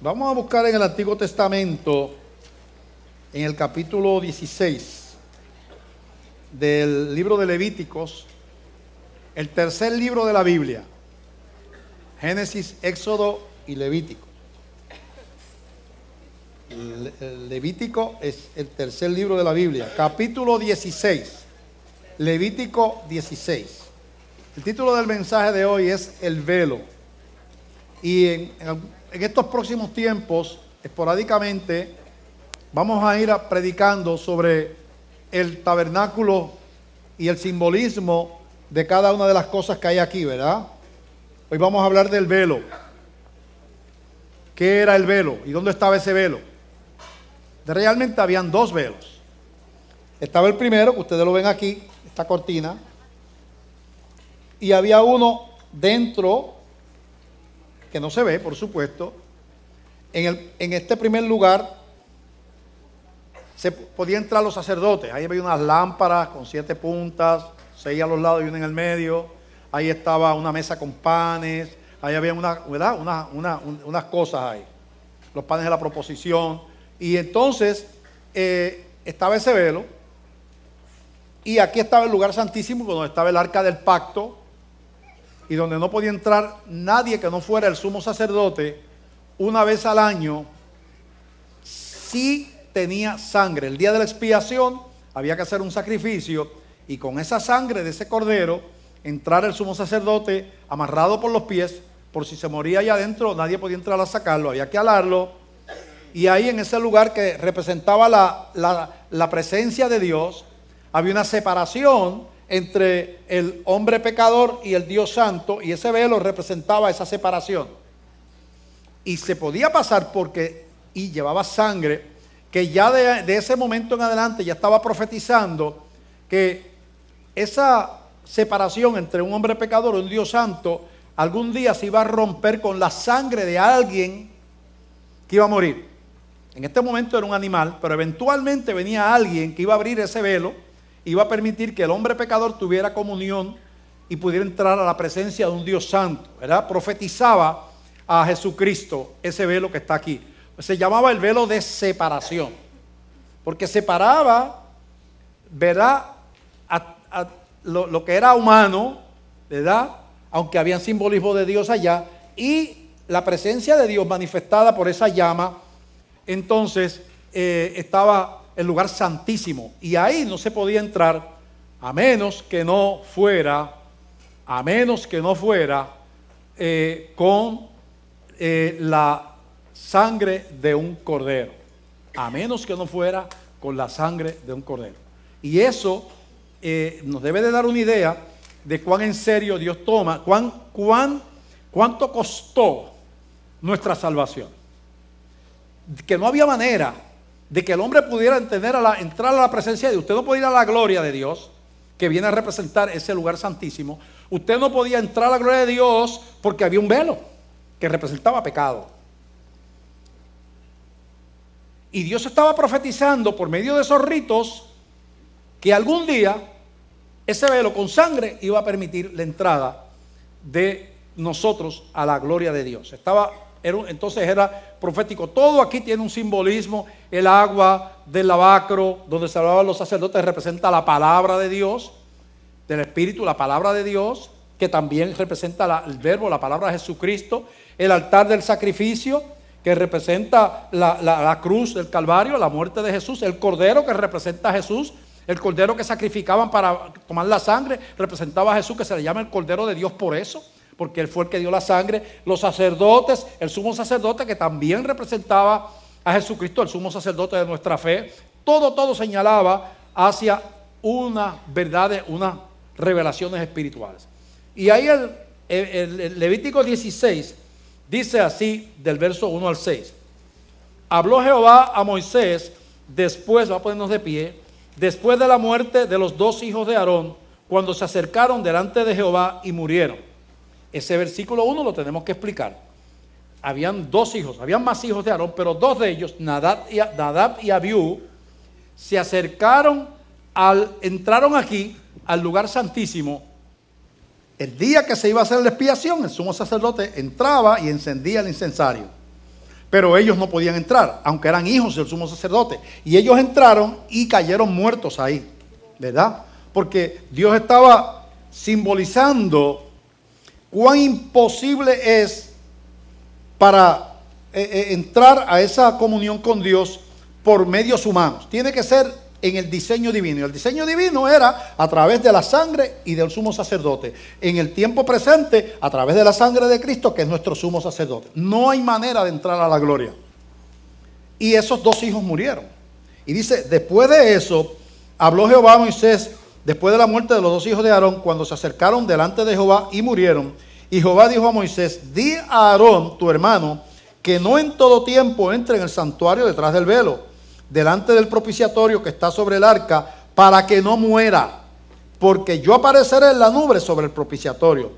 Vamos a buscar en el Antiguo Testamento, en el capítulo 16 del libro de Levíticos, el tercer libro de la Biblia, Génesis, Éxodo y Levítico. El Levítico es el tercer libro de la Biblia, capítulo 16, Levítico 16. El título del mensaje de hoy es El velo. Y en estos próximos tiempos, esporádicamente, vamos a ir predicando sobre el tabernáculo y el simbolismo de cada una de las cosas que hay aquí, ¿verdad? Hoy vamos a hablar del velo. ¿Qué era el velo? ¿Y dónde estaba ese velo? Realmente habían dos velos. Estaba el primero, que ustedes lo ven aquí, esta cortina, y había uno dentro, que no se ve, por supuesto. En este primer lugar se podía entrar los sacerdotes. Ahí había unas lámparas con 7 puntas, 6 a los lados y una en el medio. Ahí estaba una mesa con panes. Ahí había unas cosas ahí, los panes de la proposición. Y entonces estaba ese velo. Y aquí estaba el lugar santísimo, donde estaba el arca del pacto, y donde no podía entrar nadie que no fuera el sumo sacerdote. Una vez al año, si tenía sangre. El día de la expiación había que hacer un sacrificio, y con esa sangre de ese cordero entrar el sumo sacerdote amarrado por los pies, por si se moría allá adentro nadie podía entrar a sacarlo, había que alarlo. Y ahí, en ese lugar que representaba la presencia de Dios, había una separación entre el hombre pecador y el Dios santo, y ese velo representaba esa separación. Y se podía pasar y llevaba sangre, que ya de ese momento en adelante ya estaba profetizando que esa separación entre un hombre pecador y un Dios santo algún día se iba a romper con la sangre de alguien que iba a morir. En este momento era un animal, pero eventualmente venía alguien que iba a abrir ese velo, iba a permitir que el hombre pecador tuviera comunión y pudiera entrar a la presencia de un Dios santo, ¿verdad? Profetizaba a Jesucristo ese velo que está aquí. Se llamaba el velo de separación, porque separaba, ¿verdad?, lo que era humano, ¿verdad?, aunque había simbolismo de Dios allá, y la presencia de Dios manifestada por esa llama. Entonces estaba el lugar santísimo, y ahí no se podía entrar a menos que no fuera con la sangre de un cordero, a menos que no fuera con la sangre de un cordero. Y eso nos debe de dar una idea de cuán en serio Dios toma, cuánto costó nuestra salvación. Que no había manera de que el hombre pudiera entrar a la presencia de Dios. Usted no podía ir a la gloria de Dios, que viene a representar ese lugar santísimo. Usted no podía entrar a la gloria de Dios porque había un velo que representaba pecado. Y Dios estaba profetizando por medio de esos ritos que algún día ese velo con sangre iba a permitir la entrada de nosotros a la gloria de Dios. Entonces era profético. Todo aquí tiene un simbolismo. El agua del lavacro donde se lavaban los sacerdotes representa la palabra de Dios, del Espíritu, la palabra de Dios, que también representa el verbo, la palabra de Jesucristo. El altar del sacrificio, que representa la cruz del Calvario, la muerte de Jesús. El cordero, que representa a Jesús. El cordero que sacrificaban para tomar la sangre representaba a Jesús, que se le llama el Cordero de Dios por eso, porque Él fue el que dio la sangre. Los sacerdotes, el sumo sacerdote, que también representaba a Jesucristo, el sumo sacerdote de nuestra fe. Todo señalaba hacia una verdad, unas revelaciones espirituales. Y ahí el Levítico 16 dice así, del verso 1 al 6. Habló Jehová a Moisés después, va a ponernos de pie, después de la muerte de los 2 hijos de Aarón, cuando se acercaron delante de Jehová y murieron. Ese versículo 1 lo tenemos que explicar. Habían 2 hijos, habían más hijos de Aarón, pero 2 de ellos, Nadab y Abiú, se acercaron, entraron aquí al lugar santísimo. El día que se iba a hacer la expiación, el sumo sacerdote entraba y encendía el incensario. pero ellos no podían entrar, aunque eran hijos del sumo sacerdote. Y ellos entraron y cayeron muertos ahí, ¿verdad? Porque Dios estaba simbolizando cuán imposible es para entrar a esa comunión con Dios por medios humanos. Tiene que ser en el diseño divino. Y el diseño divino era a través de la sangre y del sumo sacerdote. En el tiempo presente, a través de la sangre de Cristo, que es nuestro sumo sacerdote. No hay manera de entrar a la gloria. Y esos dos hijos murieron. Y dice, después de eso, habló Jehová a Moisés, después de la muerte de los dos hijos de Aarón, cuando se acercaron delante de Jehová y murieron. Y Jehová dijo a Moisés, di a Aarón, tu hermano, que no en todo tiempo entre en el santuario detrás del velo, delante del propiciatorio que está sobre el arca, para que no muera, porque yo apareceré en la nube sobre el propiciatorio.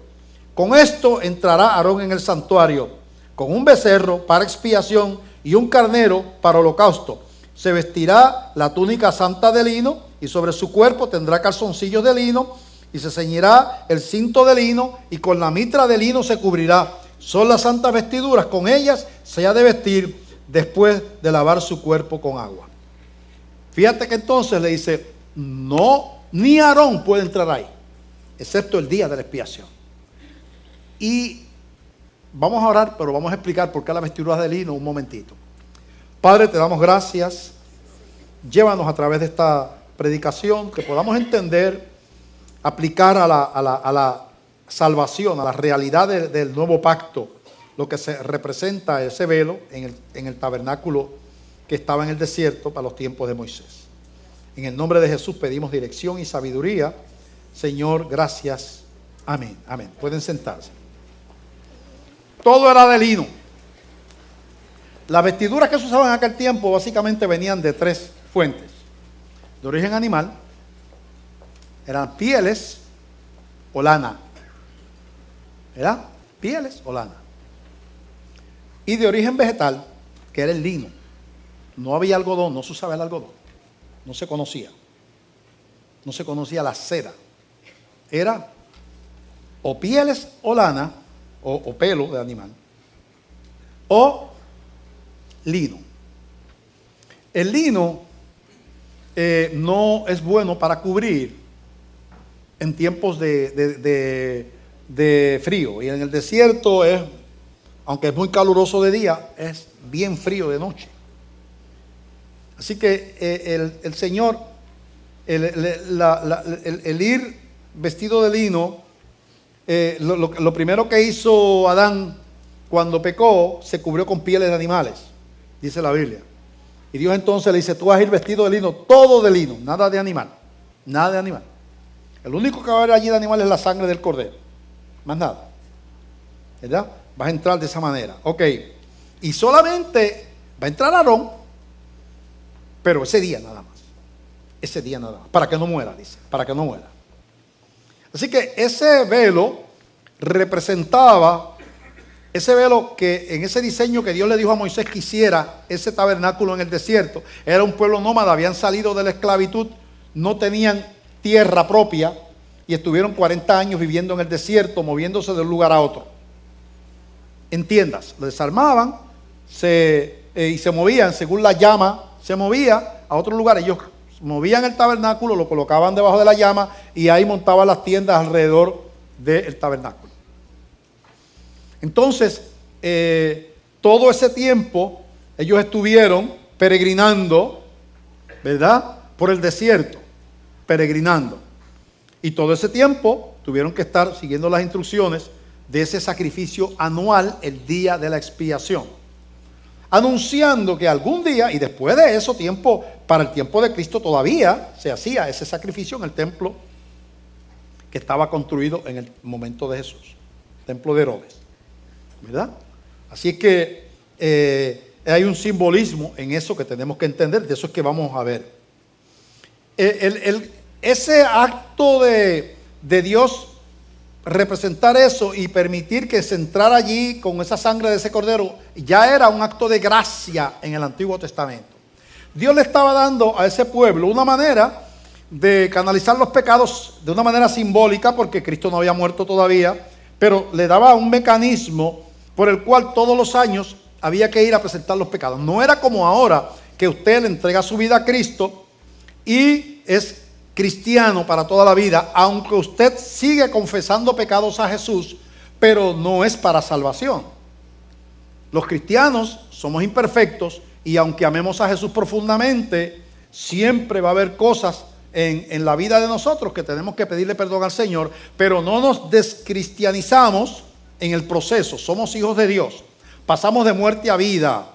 Con esto entrará Aarón en el santuario, con un becerro para expiación y un carnero para holocausto. Se vestirá la túnica santa de lino, y sobre su cuerpo tendrá calzoncillos de lino, y se ceñirá el cinto de lino, y con la mitra de lino se cubrirá. Son las santas vestiduras, con ellas se ha de vestir después de lavar su cuerpo con agua. Fíjate que entonces le dice, no, ni Aarón puede entrar ahí, excepto el día de la expiación. Y vamos a orar, pero vamos a explicar por qué la vestidura de lino un momentito. Padre, te damos gracias. Llévanos a través de esta predicación, que podamos entender, aplicar a la salvación, a la realidad del nuevo pacto, lo que se representa ese velo en el tabernáculo que estaba en el desierto para los tiempos de Moisés. En el nombre de Jesús pedimos dirección y sabiduría. Señor, gracias. Amén, amén. Pueden sentarse. Todo era de lino. Las vestiduras que se usaban en aquel tiempo básicamente venían de tres fuentes. De origen animal, eran pieles o lana. ¿Verdad? Pieles o lana. Y de origen vegetal, que era el lino. No había algodón, no se usaba el algodón. No se conocía. No se conocía la seda. Era o pieles o lana, o pelo de animal, o lino. El lino no es bueno para cubrir en tiempos de frío. Y en el desierto es, aunque es muy caluroso de día, es bien frío de noche. Así que el Señor, el ir vestido de lino, lo primero que hizo Adán cuando pecó, se cubrió con pieles de animales, dice la Biblia. Y Dios entonces le dice, tú vas a ir vestido de lino, todo de lino, nada de animal, nada de animal. El único que va a haber allí de animal es la sangre del cordero, más nada, ¿verdad? Vas a entrar de esa manera, ok. Y solamente va a entrar Aarón, pero ese día nada más. Ese día nada más. Para que no muera, dice. Para que no muera. Así que ese velo representaba, ese velo que en ese diseño que Dios le dijo a Moisés que hiciera ese tabernáculo en el desierto, era un pueblo nómada, habían salido de la esclavitud, no tenían tierra propia y estuvieron 40 años viviendo en el desierto, moviéndose de un lugar a otro. En tiendas, lo desarmaban y se movían según la llama, se movía a otro lugar. Ellos movían el tabernáculo, lo colocaban debajo de la llama y ahí montaban las tiendas alrededor del tabernáculo. Entonces, todo ese tiempo ellos estuvieron peregrinando, ¿verdad? Por el desierto, peregrinando. Y todo ese tiempo tuvieron que estar siguiendo las instrucciones de ese sacrificio anual, el día de la expiación, anunciando que algún día, y después de eso tiempo, para el tiempo de Cristo todavía se hacía ese sacrificio en el templo que estaba construido en el momento de Jesús, templo de Herodes, ¿verdad? Así es que hay un simbolismo en eso que tenemos que entender, de eso es que vamos a ver. Ese acto de Dios representar eso y permitir que se entrara allí con esa sangre de ese cordero, ya era un acto de gracia en el Antiguo Testamento. Dios le estaba dando a ese pueblo una manera de canalizar los pecados de una manera simbólica, porque Cristo no había muerto todavía, pero le daba un mecanismo por el cual todos los años había que ir a presentar los pecados. No era como ahora que usted le entrega su vida a Cristo y es cristiano para toda la vida, aunque usted sigue confesando pecados a Jesús, pero no es para salvación. Los cristianos somos imperfectos y aunque amemos a Jesús profundamente, siempre va a haber cosas en la vida de nosotros que tenemos que pedirle perdón al Señor, pero no nos descristianizamos en el proceso. Somos hijos de Dios, pasamos de muerte a vida.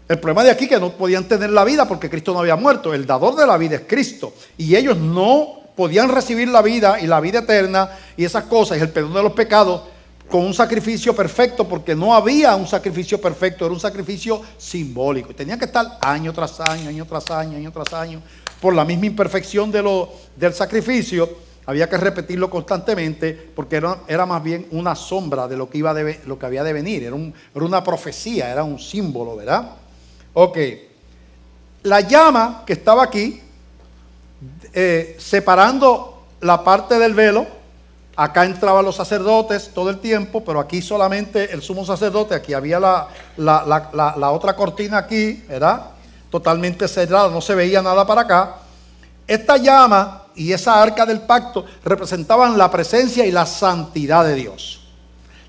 El problema de aquí es que no podían tener la vida porque Cristo no había muerto. El dador de la vida es Cristo. Y ellos no podían recibir la vida y la vida eterna y esas cosas, y el perdón de los pecados, con un sacrificio perfecto, porque no había un sacrificio perfecto, era un sacrificio simbólico. Y tenían que estar año tras año, año tras año, año tras año, por la misma imperfección del sacrificio. Había que repetirlo constantemente porque era más bien una sombra de lo que había de venir. Era una profecía, era un símbolo, ¿verdad? Ok, la llama que estaba aquí, separando la parte del velo, acá entraban los sacerdotes todo el tiempo, pero aquí solamente el sumo sacerdote, aquí había la otra cortina aquí, ¿verdad? Totalmente cerrada, no se veía nada para acá. Esta llama y esa arca del pacto representaban la presencia y la santidad de Dios.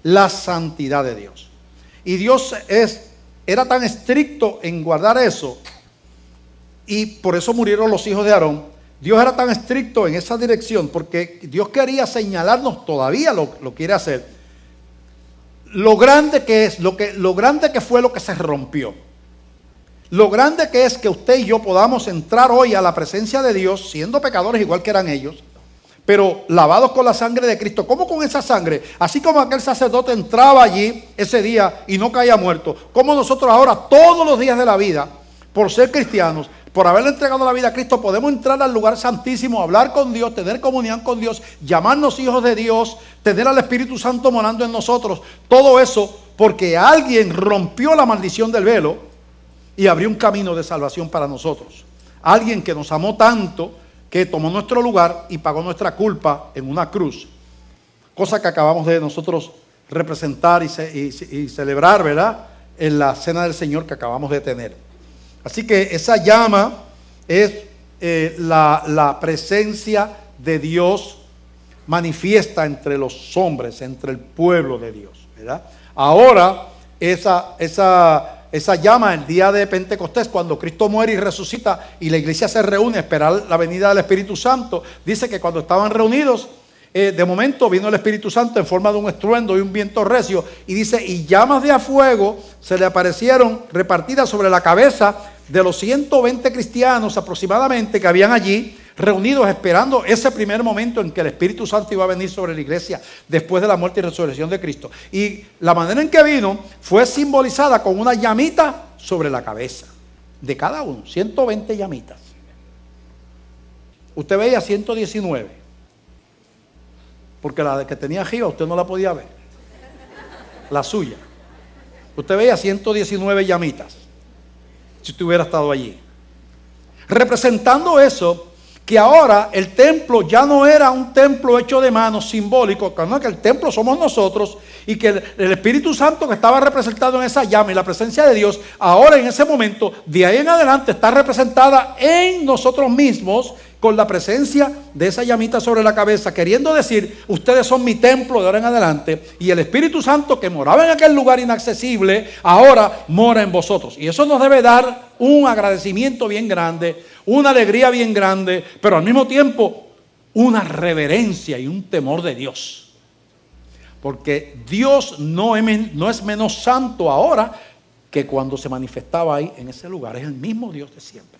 La santidad de Dios. Y Dios era tan estricto en guardar eso, y por eso murieron los hijos de Aarón. Dios era tan estricto en esa dirección porque Dios quería señalarnos, todavía lo quiere hacer, lo grande que es, lo grande que fue lo que se rompió. Lo grande que es que usted y yo podamos entrar hoy a la presencia de Dios siendo pecadores igual que eran ellos, pero lavados con la sangre de Cristo. ¿Cómo con esa sangre? Así como aquel sacerdote entraba allí ese día y no caía muerto, como nosotros ahora todos los días de la vida, por ser cristianos, por haberle entregado la vida a Cristo, podemos entrar al lugar santísimo, hablar con Dios, tener comunión con Dios, llamarnos hijos de Dios, tener al Espíritu Santo morando en nosotros. Todo eso porque alguien rompió la maldición del velo y abrió un camino de salvación para nosotros. Alguien que nos amó tanto que tomó nuestro lugar y pagó nuestra culpa en una cruz. Cosa que acabamos de nosotros representar y celebrar, ¿verdad? En la cena del Señor que acabamos de tener. Así que esa llama es la presencia de Dios manifiesta entre los hombres, entre el pueblo de Dios, ¿verdad? Ahora, esa llama, el día de Pentecostés, cuando Cristo muere y resucita y la iglesia se reúne a esperar la venida del Espíritu Santo, dice que cuando estaban reunidos, de momento vino el Espíritu Santo en forma de un estruendo y un viento recio, y dice, y llamas de a fuego se le aparecieron repartidas sobre la cabeza de los 120 cristianos aproximadamente que habían allí reunidos esperando ese primer momento en que el Espíritu Santo iba a venir sobre la iglesia después de la muerte y resurrección de Cristo. Y la manera en que vino fue simbolizada con una llamita sobre la cabeza de cada uno, 120 llamitas. Usted veía 119, porque la que tenía arriba usted no la podía ver, la suya. Usted veía 119 llamitas, si usted hubiera estado allí. Representando eso, que ahora el templo ya no era un templo hecho de manos, simbólico, que el templo somos nosotros, y que el Espíritu Santo que estaba representado en esa llama y la presencia de Dios, ahora en ese momento, de ahí en adelante, está representada en nosotros mismos, con la presencia de esa llamita sobre la cabeza, queriendo decir, ustedes son mi templo de ahora en adelante, y el Espíritu Santo que moraba en aquel lugar inaccesible, ahora mora en vosotros. Y eso nos debe dar un agradecimiento bien grande, una alegría bien grande, pero al mismo tiempo una reverencia y un temor de Dios. Porque Dios no es menos santo ahora que cuando se manifestaba ahí en ese lugar. Es el mismo Dios de siempre.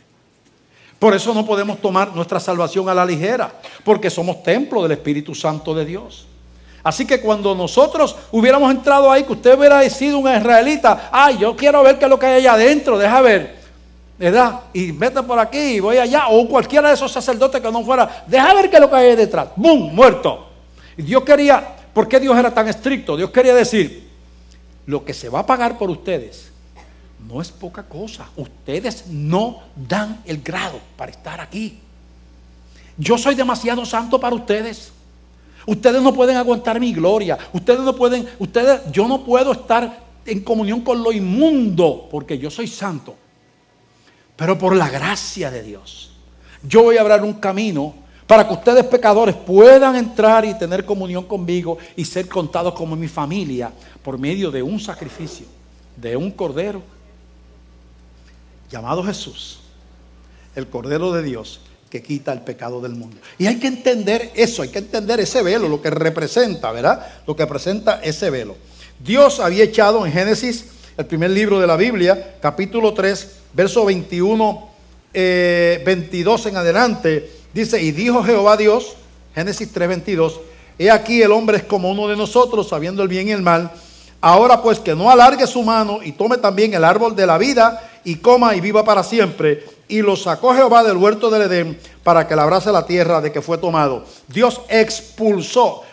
Por eso no podemos tomar nuestra salvación a la ligera, porque somos templo del Espíritu Santo de Dios. Así que cuando nosotros hubiéramos entrado ahí, que usted hubiera sido un israelita, ay, yo quiero ver qué es lo que hay allá adentro, deja ver, ¿verdad? Y vete por aquí y voy allá, o cualquiera de esos sacerdotes que no fuera, deja ver qué es lo que hay ahí detrás, ¡bum!, muerto. Y Dios quería, ¿por qué Dios era tan estricto? Dios quería decir, lo que se va a pagar por ustedes no es poca cosa. Ustedes no dan el grado para estar aquí. Yo soy demasiado santo para ustedes. Ustedes no pueden aguantar mi gloria. Yo no puedo estar en comunión con lo inmundo, porque yo soy santo. Pero por la gracia de Dios, yo voy a abrir un camino para que ustedes pecadores puedan entrar y tener comunión conmigo y ser contados como mi familia por medio de un sacrificio, de un cordero llamado Jesús, el Cordero de Dios que quita el pecado del mundo. Y hay que entender eso, hay que entender ese velo, lo que representa, ¿verdad? Lo que representa ese velo. Dios había echado en Génesis, el primer libro de la Biblia, capítulo 3, verso 21, 22 en adelante, dice: y dijo Jehová Dios, Génesis 3, 22, he aquí el hombre es como uno de nosotros, sabiendo el bien y el mal. Ahora pues que no alargue su mano y tome también el árbol de la vida y coma y viva para siempre. Y lo sacó Jehová del huerto del Edén para que labrase la tierra de que fue tomado. Dios expulsó,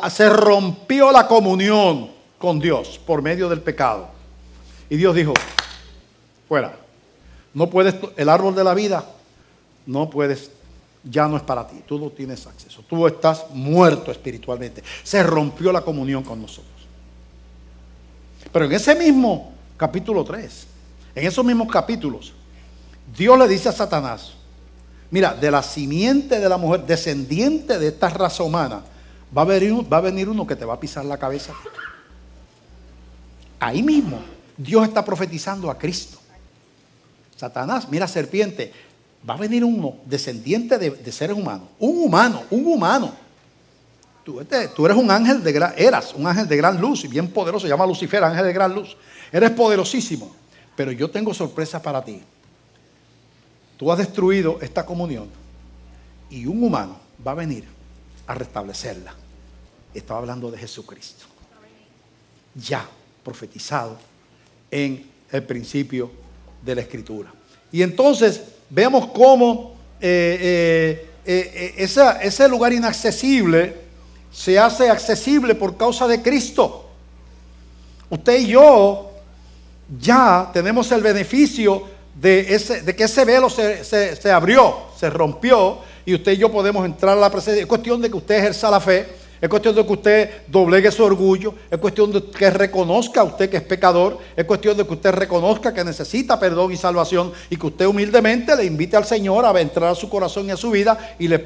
se rompió la comunión con Dios por medio del pecado. Y Dios dijo: fuera, no puedes, el árbol de la vida, no puedes, ya no es para ti, tú no tienes acceso, tú estás muerto espiritualmente. Se rompió la comunión con nosotros. Pero en ese mismo capítulo 3, en esos mismos capítulos, Dios le dice a Satanás: mira, de la simiente de la mujer, descendiente de esta raza humana, va a venir uno que te va a pisar la cabeza. Ahí mismo, Dios está profetizando a Cristo. Satanás, mira, serpiente, va a venir uno descendiente de seres humanos. Un humano. Tú eres un ángel eras un ángel de gran luz y bien poderoso, se llama Lucifer, ángel de gran luz. Eres poderosísimo, pero yo tengo sorpresa para ti. Tú has destruido esta comunión y un humano va a venir a restablecerla. Estaba hablando de Jesucristo, ya profetizado en el principio de la Escritura. Y entonces vemos cómo ese lugar inaccesible se hace accesible por causa de Cristo. Usted y yo ya tenemos el beneficio de que ese velo se abrió, se rompió, y usted y yo podemos entrar a la presencia. Es cuestión de que usted ejerza la fe, es cuestión de que usted doblegue su orgullo, es cuestión de que reconozca usted que es pecador, es cuestión de que usted reconozca que necesita perdón y salvación, y que usted humildemente le invite al Señor a entrar a su corazón y a su vida, y le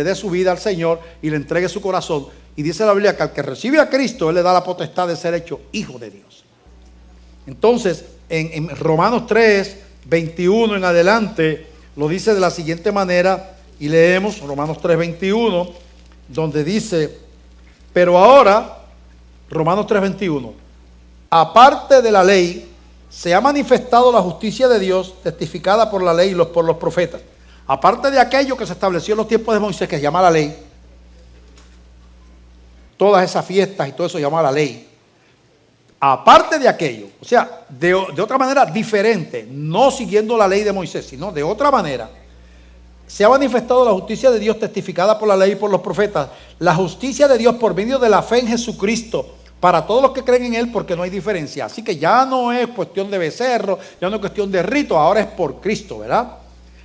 dé su vida al Señor y le entregue su corazón. Y dice la Biblia que al que recibe a Cristo, Él le da la potestad de ser hecho hijo de Dios. Entonces, en Romanos 3, 21 en adelante, lo dice de la siguiente manera, y leemos Romanos 3, 21, donde dice: pero ahora, Romanos 3, 21, aparte de la ley, se ha manifestado la justicia de Dios, testificada por la ley y por los profetas. Aparte de aquello que se estableció en los tiempos de Moisés, que se llama la ley, todas esas fiestas y todo eso se llama la ley. Aparte de aquello, o sea, de otra manera diferente, no siguiendo la ley de Moisés, sino de otra manera, se ha manifestado la justicia de Dios testificada por la ley y por los profetas. La justicia de Dios por medio de la fe en Jesucristo para todos los que creen en Él, porque no hay diferencia. Así que ya no es cuestión de becerro, ya no es cuestión de rito, ahora es por Cristo, ¿verdad?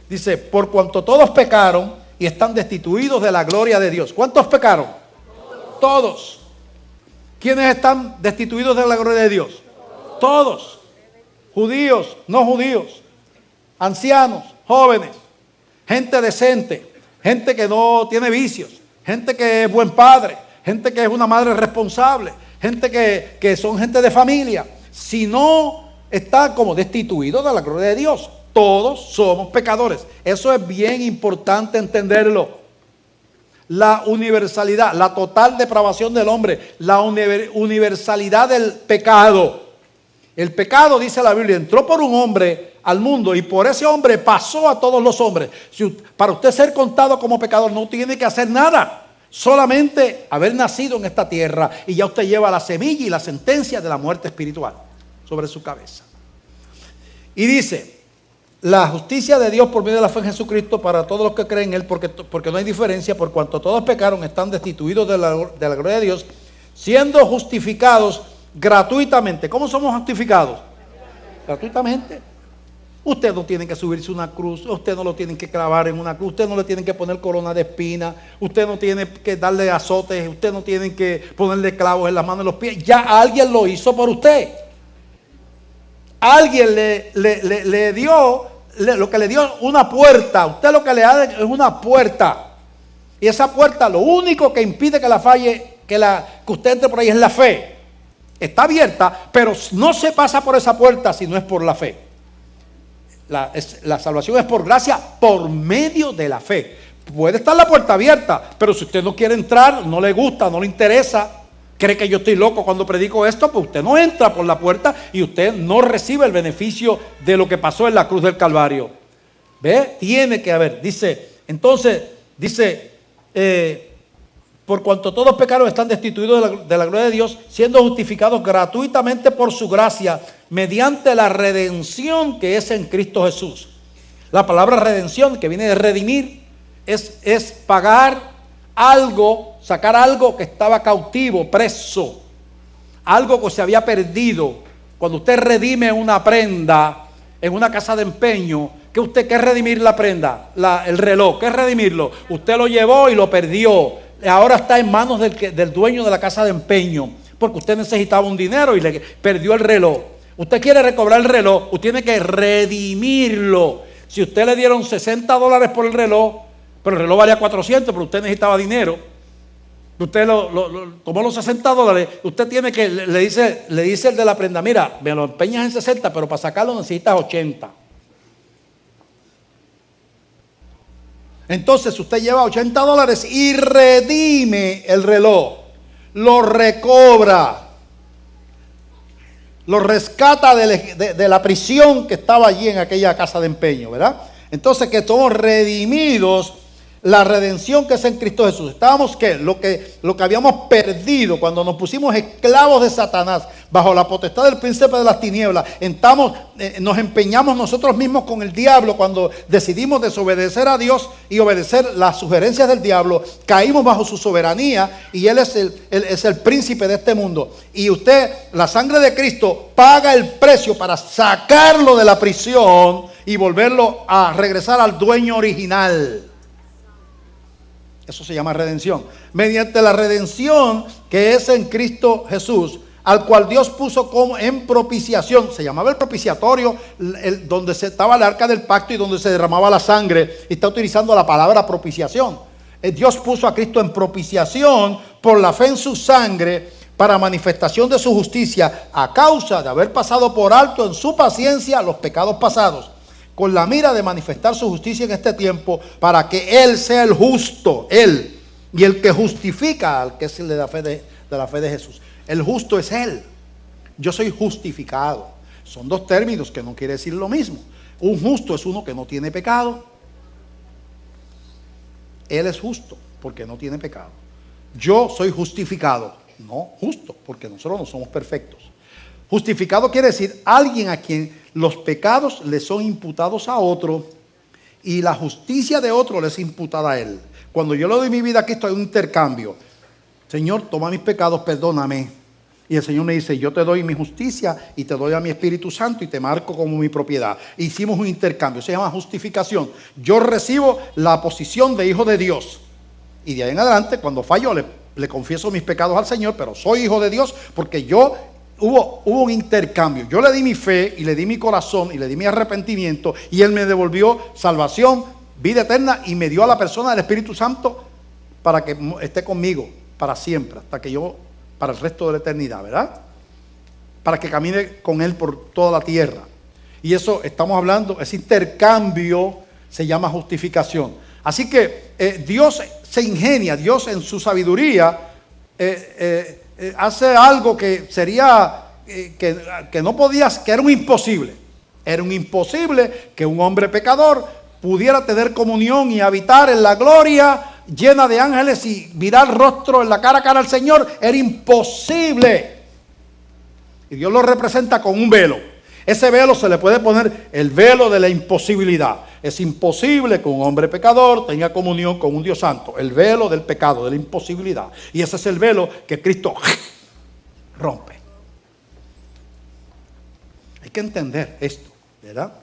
Dice: por cuanto todos pecaron y están destituidos de la gloria de Dios. ¿Cuántos pecaron? Todos. ¿Quiénes están destituidos de la gloria de Dios? Todos. Judíos, no judíos, ancianos, jóvenes, gente decente, gente que no tiene vicios, gente que es buen padre, gente que es una madre responsable, gente que son gente de familia. Si no, están como destituidos de la gloria de Dios. Todos somos pecadores. Eso es bien importante entenderlo. La universalidad, la total depravación del hombre, la universalidad del pecado. El pecado, dice la Biblia, entró por un hombre al mundo y por ese hombre pasó a todos los hombres. Para usted ser contado como pecador no tiene que hacer nada, solamente haber nacido en esta tierra, y ya usted lleva la semilla y la sentencia de la muerte espiritual sobre su cabeza. Y dice: la justicia de Dios por medio de la fe en Jesucristo para todos los que creen en Él, porque no hay diferencia, por cuanto todos pecaron, están destituidos de la gloria de Dios, siendo justificados gratuitamente. ¿Cómo somos justificados? Gratuitamente. Usted no tiene que subirse una cruz, usted no lo tienen que clavar en una cruz, usted no le tienen que poner corona de espina, usted no tiene que darle azotes, usted no tiene que ponerle clavos en las manos y los pies. Ya alguien lo hizo por usted. alguien le dio, lo que le dio una puerta. Usted lo que le da es una puerta. Y esa puerta, lo único que impide que la falle, que usted entre por ahí es la fe. Está abierta, pero no se pasa por esa puerta si no es por la fe. La salvación es por gracia, por medio de la fe. Puede estar la puerta abierta, pero si usted no quiere entrar, no le gusta, no le interesa, cree que yo estoy loco cuando predico esto, pues usted no entra por la puerta y usted no recibe el beneficio de lo que pasó en la cruz del Calvario. ¿Ve? Tiene que haber. Dice, por cuanto todos pecaron están destituidos de la gloria de Dios, siendo justificados gratuitamente por su gracia, mediante la redención que es en Cristo Jesús. La palabra redención, que viene de redimir, es pagar algo, sacar algo que estaba cautivo, preso, algo que se había perdido. Cuando usted redime una prenda en una casa de empeño, ¿qué es redimir la prenda? El reloj, ¿qué es redimirlo? Usted lo llevó y lo perdió. Ahora está en manos del dueño de la casa de empeño, porque usted necesitaba un dinero y le perdió el reloj. Usted quiere recobrar el reloj, usted tiene que redimirlo. Si usted le dieron $60 por el reloj, pero el reloj valía 400, pero usted necesitaba dinero, usted tomó los $60, usted tiene que, le dice el de la prenda, mira, me lo empeñas en 60, pero para sacarlo necesitas 80. Entonces usted lleva $80 y redime el reloj, lo recobra, lo rescata de la prisión que estaba allí en aquella casa de empeño, ¿verdad? Entonces que somos redimidos, la redención que es en Cristo Jesús. Estábamos lo que habíamos perdido cuando nos pusimos esclavos de Satanás, bajo la potestad del príncipe de las tinieblas. Nos empeñamos nosotros mismos con el diablo cuando decidimos desobedecer a Dios y obedecer las sugerencias del diablo. Caímos bajo su soberanía y Él es el príncipe de este mundo. Y la sangre de Cristo paga el precio para sacarlo de la prisión y volverlo a regresar al dueño original. Eso se llama redención. Mediante la redención que es en Cristo Jesús, al cual Dios puso como en propiciación. Se llamaba el propiciatorio, donde estaba el arca del pacto y donde se derramaba la sangre. Y está utilizando la palabra propiciación. Dios puso a Cristo en propiciación por la fe en su sangre, para manifestación de su justicia, a causa de haber pasado por alto en su paciencia los pecados pasados, con la mira de manifestar su justicia en este tiempo, para que Él sea el justo, Él, y el que justifica al que es el de la fe de Jesús. El justo es Él. Yo soy justificado. Son dos términos que no quiere decir lo mismo. Un justo es uno que no tiene pecado. Él es justo porque no tiene pecado. Yo soy justificado, no justo, porque nosotros no somos perfectos. Justificado quiere decir alguien a quien los pecados le son imputados a otro y la justicia de otro le es imputada a él. Cuando yo le doy mi vida a Cristo hay un intercambio. Señor, toma mis pecados, perdóname. Y el Señor me dice, yo te doy mi justicia y te doy a mi Espíritu Santo y te marco como mi propiedad. Hicimos un intercambio, se llama justificación. Yo recibo la posición de hijo de Dios. Y de ahí en adelante, cuando fallo, le confieso mis pecados al Señor, pero soy hijo de Dios porque hubo un intercambio. Yo le di mi fe y le di mi corazón y le di mi arrepentimiento y Él me devolvió salvación, vida eterna y me dio a la persona del Espíritu Santo para que esté conmigo para siempre, para el resto de la eternidad, ¿verdad? Para que camine con Él por toda la tierra. Y eso estamos hablando, ese intercambio se llama justificación. Así que Dios se ingenia, Dios en su sabiduría hace algo que sería, que no podías, que era un imposible. Era un imposible que un hombre pecador pudiera tener comunión y habitar en la gloria llena de ángeles y mirar rostro en la cara a cara al Señor. Era imposible. Y Dios lo representa con un velo. Ese velo se le puede poner el velo de la imposibilidad. Es imposible que un hombre pecador tenga comunión con un Dios santo. El velo del pecado, de la imposibilidad. Y ese es el velo que Cristo rompe. Hay que entender esto, ¿verdad?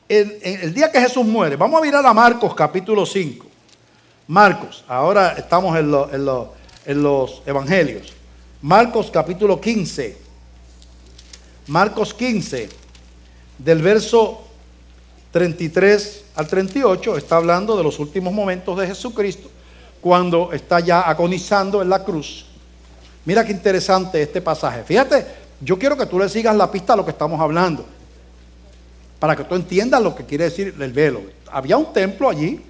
El día que Jesús muere, vamos a mirar a Marcos capítulo 5. Marcos, ahora estamos en los evangelios. Marcos capítulo 15. Marcos 15, del verso 33 al 38, está hablando de los últimos momentos de Jesucristo, cuando está ya agonizando en la cruz. Mira qué interesante este pasaje. Fíjate, yo quiero que tú le sigas la pista a lo que estamos hablando, para que tú entiendas lo que quiere decir el velo. Había un templo allí,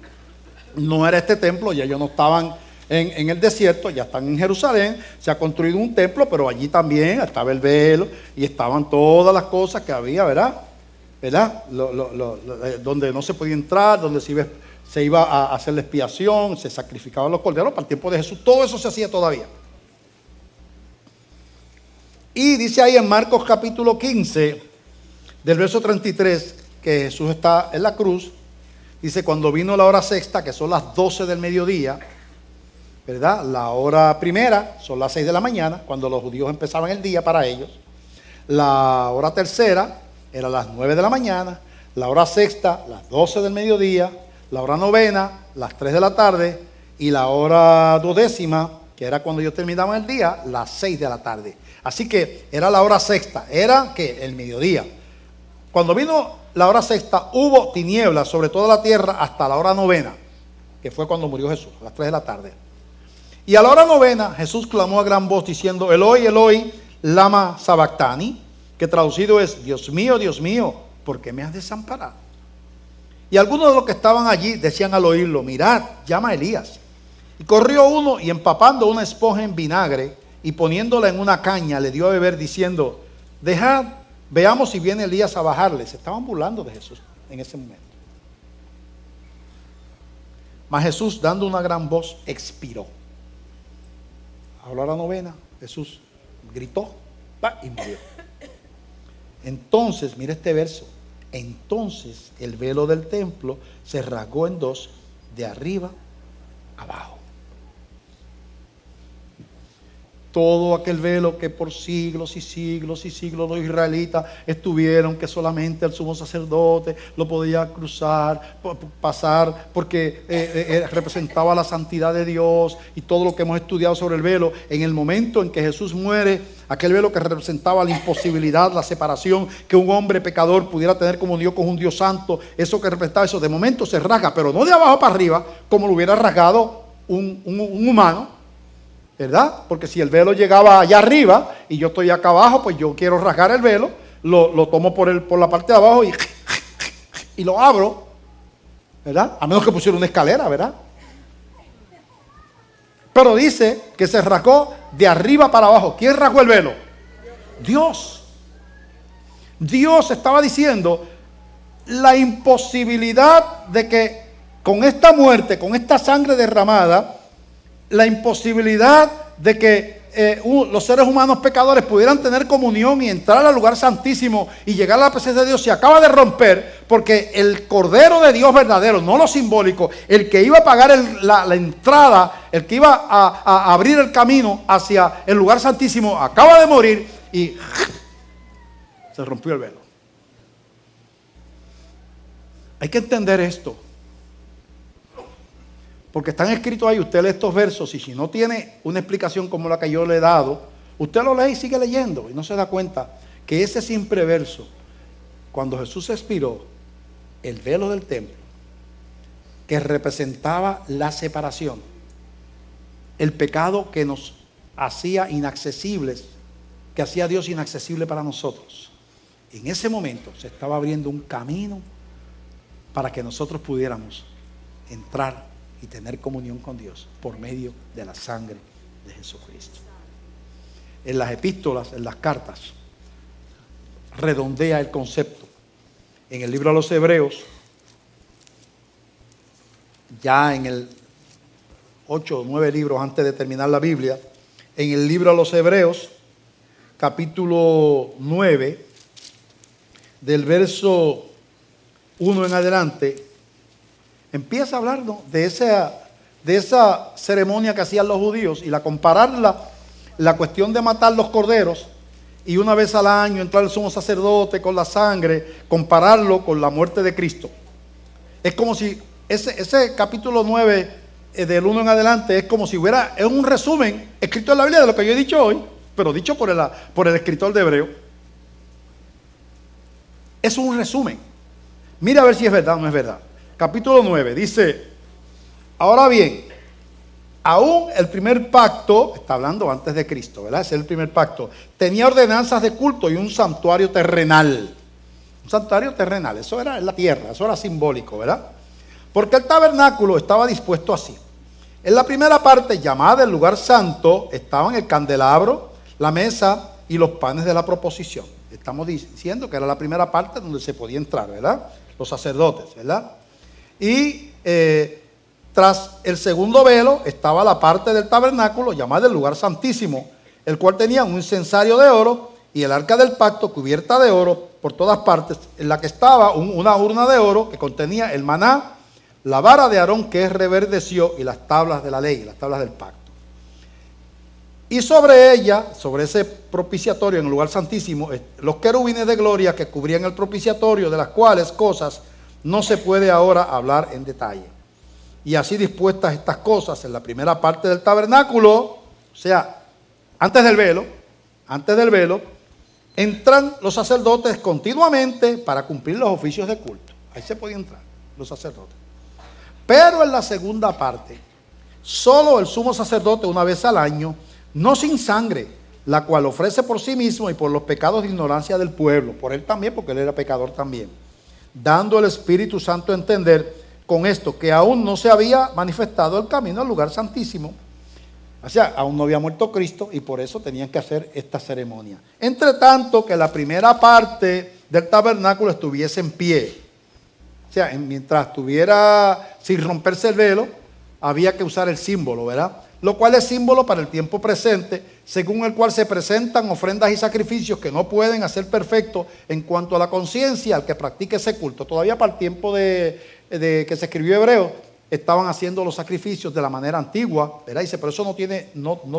no era este templo, ya ellos no estaban en el desierto, ya están en Jerusalén, se ha construido un templo, pero allí también estaba el velo y estaban todas las cosas que había, ¿verdad? Donde no se podía entrar, donde se iba a hacer la expiación, se sacrificaban los corderos para el tiempo de Jesús, todo eso se hacía todavía. Y dice ahí en Marcos capítulo 15, del verso 33, que Jesús está en la cruz, dice: cuando vino la hora sexta, que son las 12 del mediodía, ¿verdad? La hora primera son las 6 de la mañana, cuando los judíos empezaban el día para ellos. La hora tercera era las 9 de la mañana, la hora sexta, las 12 del mediodía, la hora novena, las 3 de la tarde, y la hora duodécima, que era cuando ellos terminaban el día, las 6 de la tarde. Así que era la hora sexta, era que el mediodía. Cuando vino la hora sexta, hubo tinieblas sobre toda la tierra hasta la hora novena, que fue cuando murió Jesús, a las 3 de la tarde. Y a la hora novena, Jesús clamó a gran voz diciendo: Eloi, Eloi, lama sabactani, que traducido es: Dios mío, ¿por qué me has desamparado? Y algunos de los que estaban allí decían al oírlo: mirad, llama a Elías. Y corrió uno y, empapando una esponja en vinagre y poniéndola en una caña, le dio a beber diciendo: dejad, veamos si viene Elías a bajarle. Se estaban burlando de Jesús en ese momento. Mas Jesús, dando una gran voz, expiró. A la hora novena, Jesús gritó y murió. Entonces, mira este verso. Entonces el velo del templo se rasgó en dos, de arriba abajo. Todo aquel velo que por siglos y siglos y siglos los israelitas estuvieron, que solamente el sumo sacerdote lo podía cruzar, pasar, porque representaba la santidad de Dios, y todo lo que hemos estudiado sobre el velo. En el momento en que Jesús muere, aquel velo que representaba la imposibilidad, la separación, que un hombre pecador pudiera tener comunión con un Dios santo, eso que representaba eso, de momento se rasga, pero no de abajo para arriba, como lo hubiera rasgado un humano, ¿verdad? Porque si el velo llegaba allá arriba y yo estoy acá abajo, pues yo quiero rasgar el velo, lo tomo por la parte de abajo y lo abro, ¿verdad? A menos que pusiera una escalera, ¿verdad? Pero dice que se rasgó de arriba para abajo. ¿Quién rasgó el velo? Dios. Dios estaba diciendo la imposibilidad de que con esta muerte, con esta sangre derramada, la imposibilidad de que los seres humanos pecadores pudieran tener comunión y entrar al lugar santísimo y llegar a la presencia de Dios se acaba de romper, porque el Cordero de Dios verdadero, no lo simbólico, el que iba a pagar la entrada, el que iba a abrir el camino hacia el lugar santísimo, acaba de morir y se rompió el velo. Hay que entender esto, porque están escritos ahí. Usted lee estos versos y si no tiene una explicación como la que yo le he dado, usted lo lee y sigue leyendo y no se da cuenta que ese simple verso, cuando Jesús expiró, el velo del templo, que representaba la separación, el pecado que nos hacía inaccesibles, que hacía a Dios inaccesible para nosotros, en ese momento se estaba abriendo un camino para que nosotros pudiéramos entrar y tener comunión con Dios por medio de la sangre de Jesucristo. En las epístolas, en las cartas, redondea el concepto. En el libro a los Hebreos, ya en el 8 o 9 libros antes de terminar la Biblia, en el libro a los Hebreos, capítulo 9, del verso 1 en adelante, empieza a hablarnos de esa ceremonia que hacían los judíos y compararla, la cuestión de matar los corderos y una vez al año entrar el sumo sacerdote con la sangre, compararlo con la muerte de Cristo. Es como si ese capítulo 9 del 1 en adelante es como si es un resumen escrito en la Biblia de lo que yo he dicho hoy, pero dicho por el escritor de Hebreo. Es un resumen. Mira a ver si es verdad o no es verdad. Capítulo 9 dice: ahora bien, aún el primer pacto, está hablando antes de Cristo, ¿verdad? Ese es el primer pacto. Tenía ordenanzas de culto y un santuario terrenal. Un santuario terrenal, eso era en la tierra, eso era simbólico, ¿verdad? Porque el tabernáculo estaba dispuesto así. En la primera parte, llamada el lugar santo, estaban el candelabro, la mesa y los panes de la proposición. Estamos diciendo que era la primera parte donde se podía entrar, ¿verdad? Los sacerdotes, ¿verdad? Y tras el segundo velo estaba la parte del tabernáculo llamada el lugar santísimo, el cual tenía un incensario de oro y el arca del pacto cubierta de oro por todas partes, en la que estaba una urna de oro que contenía el maná, la vara de Aarón que reverdeció y las tablas de la ley, las tablas del pacto. Y sobre ella, sobre ese propiciatorio en el lugar santísimo, los querubines de gloria que cubrían el propiciatorio, de las cuales cosas no se puede ahora hablar en detalle. Y así dispuestas estas cosas en la primera parte del tabernáculo, o sea, antes del velo, entran los sacerdotes continuamente para cumplir los oficios de culto. Ahí se podía entrar los sacerdotes. Pero en la segunda parte, solo el sumo sacerdote una vez al año, no sin sangre, la cual ofrece por sí mismo y por los pecados de ignorancia del pueblo, por él también, porque él era pecador también, dando el Espíritu Santo a entender con esto que aún no se había manifestado el camino al lugar santísimo. O sea, aún no había muerto Cristo y por eso tenían que hacer esta ceremonia. Entre tanto que la primera parte del tabernáculo estuviese en pie. O sea, mientras estuviera sin romperse el velo, había que usar el símbolo, ¿verdad? Lo cual es símbolo para el tiempo presente, según el cual se presentan ofrendas y sacrificios que no pueden hacer perfecto en cuanto a la conciencia al que practique ese culto. Todavía para el tiempo de que se escribió Hebreo, estaban haciendo los sacrificios de la manera antigua, ¿verdad? Dice, pero eso no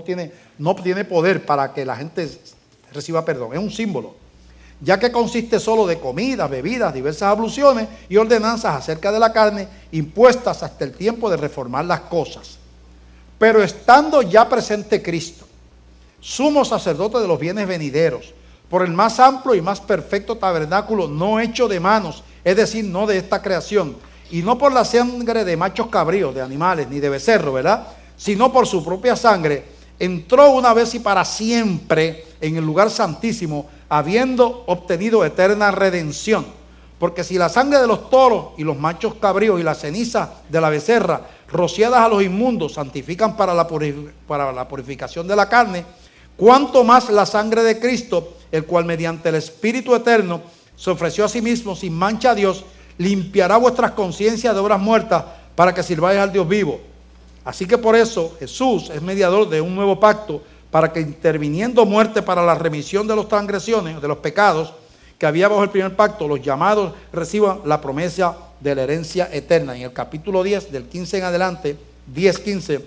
tiene poder para que la gente reciba perdón. Es un símbolo, ya que consiste solo de comidas, bebidas, diversas abluciones y ordenanzas acerca de la carne, impuestas hasta el tiempo de reformar las cosas. Pero estando ya presente Cristo, sumo sacerdote de los bienes venideros, por el más amplio y más perfecto tabernáculo no hecho de manos, es decir, no de esta creación, y no por la sangre de machos cabríos, de animales, ni de becerro, ¿verdad? Sino por su propia sangre, entró una vez y para siempre en el lugar santísimo, habiendo obtenido eterna redención. Porque si la sangre de los toros y los machos cabríos y la ceniza de la becerra, rociadas a los inmundos, santifican para la purificación de la carne, cuánto más la sangre de Cristo, el cual mediante el Espíritu eterno se ofreció a sí mismo sin mancha a Dios, limpiará vuestras conciencias de obras muertas para que sirváis al Dios vivo. Así que por eso Jesús es mediador de un nuevo pacto, para que interviniendo muerte para la remisión de las transgresiones, de los pecados que había bajo el primer pacto, los llamados reciban la promesa de la herencia eterna. En el capítulo 10, del 15 en adelante, 10:15,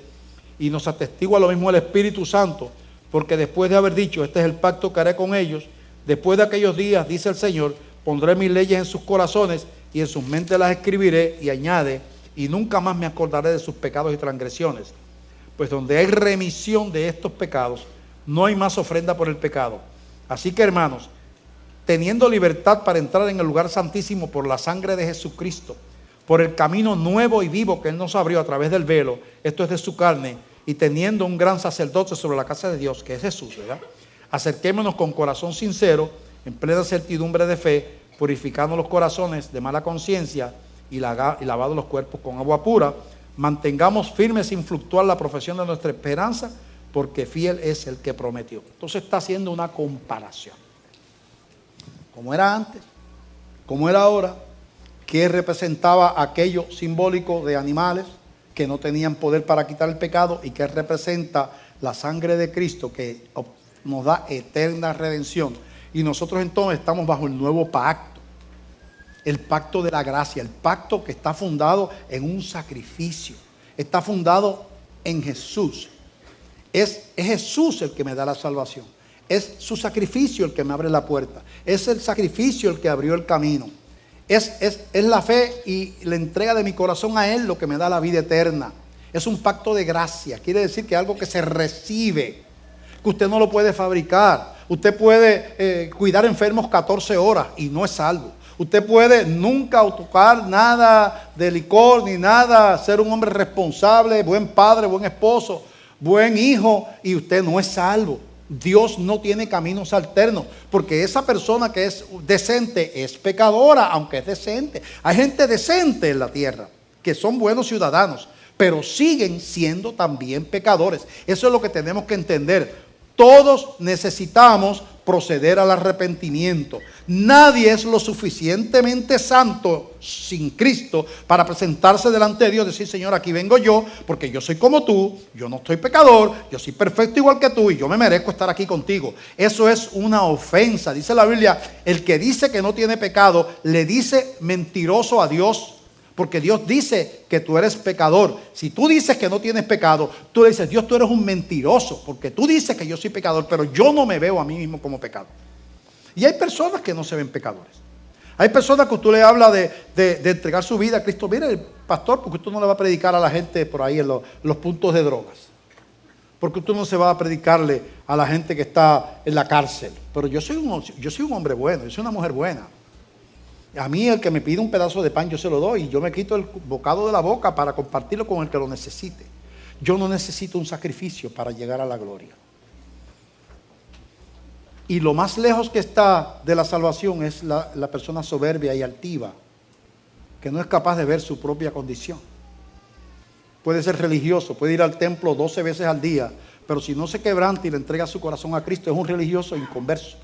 y nos atestigua lo mismo el Espíritu Santo, porque después de haber dicho, este es el pacto que haré con ellos, después de aquellos días, dice el Señor, pondré mis leyes en sus corazones y en sus mentes las escribiré, y añade, y nunca más me acordaré de sus pecados y transgresiones. Pues donde hay remisión de estos pecados, no hay más ofrenda por el pecado. Así que, hermanos, teniendo libertad para entrar en el lugar santísimo por la sangre de Jesucristo, por el camino nuevo y vivo que Él nos abrió a través del velo, esto es de su carne, y teniendo un gran sacerdote sobre la casa de Dios, que es Jesús, ¿verdad? Acerquémonos con corazón sincero, en plena certidumbre de fe, purificando los corazones de mala conciencia y lavando los cuerpos con agua pura. Mantengamos firme sin fluctuar la profesión de nuestra esperanza, porque fiel es el que prometió. Entonces está haciendo una comparación. Como era antes, como era ahora, que representaba aquello simbólico de animales que no tenían poder para quitar el pecado, y que representa la sangre de Cristo que nos da eterna redención. Y nosotros entonces estamos bajo el nuevo pacto, el pacto de la gracia, el pacto que está fundado en un sacrificio, está fundado en Jesús. Es Jesús el que me da la salvación, es su sacrificio el que me abre la puerta, es el sacrificio el que abrió el camino, es la fe y la entrega de mi corazón a Él lo que me da la vida eterna. Es un pacto de gracia, quiere decir que algo que se recibe, que usted no lo puede fabricar. Usted puede cuidar enfermos 14 horas y no es salvo. Usted puede nunca tocar nada de licor ni nada, ser un hombre responsable, buen padre, buen esposo, buen hijo, y usted no es salvo. Dios no tiene caminos alternos, porque esa persona que es decente es pecadora, aunque es decente. Hay gente decente en la tierra, que son buenos ciudadanos, pero siguen siendo también pecadores. Eso es lo que tenemos que entender. Todos necesitamos proceder al arrepentimiento. Nadie es lo suficientemente santo sin Cristo para presentarse delante de Dios y decir: Señor, aquí vengo yo, porque yo soy como tú, yo no estoy pecador, yo soy perfecto igual que tú y yo me merezco estar aquí contigo. Eso es una ofensa. Dice la Biblia, el que dice que no tiene pecado, le dice mentiroso a Dios. Porque Dios dice que tú eres pecador. Si tú dices que no tienes pecado, tú le dices: Dios, tú eres un mentiroso, porque tú dices que yo soy pecador, pero yo no me veo a mí mismo como pecador. Y hay personas que no se ven pecadores. Hay personas que usted le habla de entregar su vida a Cristo. Mire, el pastor, porque usted no le va a predicar a la gente por ahí en los puntos de drogas. Porque usted no se va a predicarle a la gente que está en la cárcel. Pero yo soy un hombre bueno, yo soy una mujer buena. A mí el que me pide un pedazo de pan yo se lo doy, y yo me quito el bocado de la boca para compartirlo con el que lo necesite. Yo no necesito un sacrificio para llegar a la gloria. Y lo más lejos que está de la salvación es la persona soberbia y altiva, que no es capaz de ver su propia condición. Puede ser religioso, puede ir al templo 12 veces al día, pero si no se quebranta y le entrega su corazón a Cristo, es un religioso inconverso.